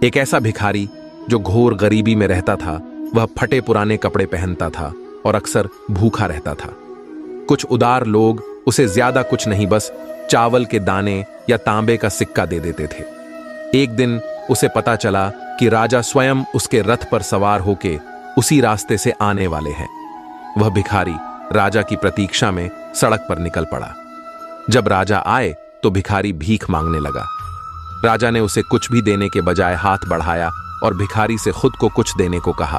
एक ऐसा भिखारी जो घोर गरीबी में रहता था, वह फटे पुराने कपड़े पहनता था और अक्सर भूखा रहता था। कुछ उदार लोग उसे ज्यादा कुछ नहीं, बस चावल के दाने या तांबे का सिक्का दे देते थे। एक दिन उसे पता चला कि राजा स्वयं उसके रथ पर सवार होके उसी रास्ते से आने वाले हैं। वह भिखारी राजा की प्रतीक्षा में सड़क पर निकल पड़ा। जब राजा आए तो भिखारी भीख मांगने लगा। राजा ने उसे कुछ भी देने के बजाय हाथ बढ़ाया और भिखारी से खुद को कुछ देने को कहा।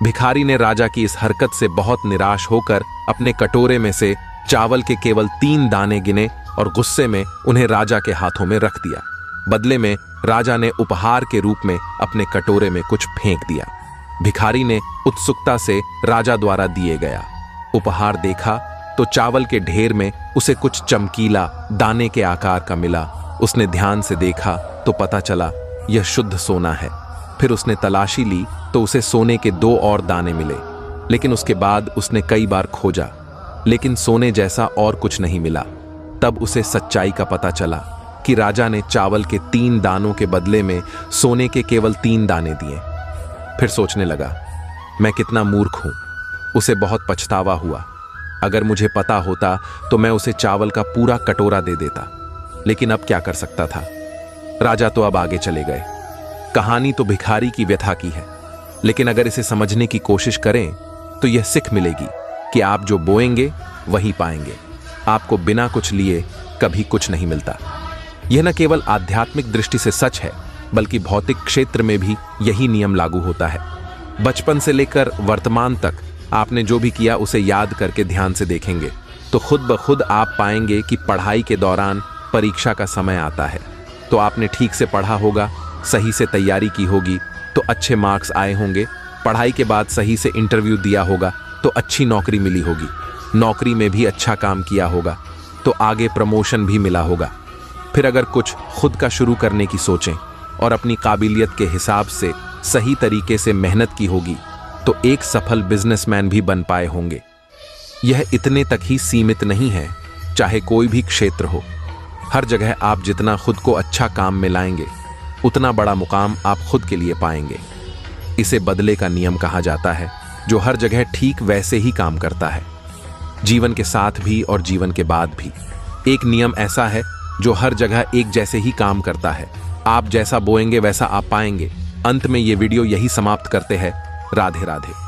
भिखारी ने राजा की इस हरकत से बहुत निराश होकर अपने कटोरे में से चावल के केवल 3 दाने गिने और गुस्से में उन्हें राजा के हाथों में रख दिया। बदले में राजा ने उपहार के रूप में अपने कटोरे में कुछ फेंक दिया। भिखारी ने उत्सुकता से राजा द्वारा दिए गया उपहार देखा तो चावल के ढेर में उसे कुछ चमकीला दाने के आकार का मिला। उसने ध्यान से देखा तो पता चला यह शुद्ध सोना है। फिर उसने तलाशी ली तो उसे सोने के 2 और दाने मिले, लेकिन उसके बाद उसने कई बार खोजा, लेकिन सोने जैसा और कुछ नहीं मिला। तब उसे सच्चाई का पता चला कि राजा ने चावल के 3 दानों के बदले में सोने के केवल 3 दाने दिए। फिर सोचने लगा, मैं कितना मूर्ख हूं। उसे बहुत पछतावा हुआ। अगर मुझे पता होता तो मैं उसे चावल का पूरा कटोरा दे देता, लेकिन अब क्या कर सकता था। राजा तो अब आगे चले गए। कहानी तो भिखारी की व्यथा की है, लेकिन अगर इसे समझने की कोशिश करें तो यह सीख मिलेगी कि आप जो बोएंगे वही पाएंगे। आपको बिना कुछ लिए कभी कुछ नहीं मिलता। यह न केवल आध्यात्मिक दृष्टि से सच है, बल्कि भौतिक क्षेत्र में भी यही नियम लागू होता है। बचपन से लेकर वर्तमान तक आपने जो भी किया उसे याद करके ध्यान से देखेंगे तो खुद ब खुद आप पाएंगे कि पढ़ाई के दौरान परीक्षा का समय आता है तो आपने ठीक से पढ़ा होगा, सही से तैयारी की होगी तो अच्छे मार्क्स आए होंगे। पढ़ाई के बाद सही से इंटरव्यू दिया होगा तो अच्छी नौकरी मिली होगी। नौकरी में भी अच्छा काम किया होगा तो आगे प्रमोशन भी मिला होगा। फिर अगर कुछ खुद का शुरू करने की सोचें और अपनी काबिलियत के हिसाब से सही तरीके से मेहनत की होगी तो एक सफल बिजनेसमैन भी बन पाए होंगे। यह इतने तक ही सीमित नहीं है, चाहे कोई भी क्षेत्र हो। हर जगह आप जितना खुद को अच्छा काम में लाएंगे उतना बड़ा मुकाम आप खुद के लिए पाएंगे। इसे बदले का नियम कहा जाता है, जो हर जगह ठीक वैसे ही काम करता है, जीवन के साथ भी और जीवन के बाद भी। एक नियम ऐसा है जो हर जगह एक जैसे ही काम करता है। आप जैसा बोएंगे वैसा आप पाएंगे। अंत में ये वीडियो यही समाप्त करते हैं। राधे राधे।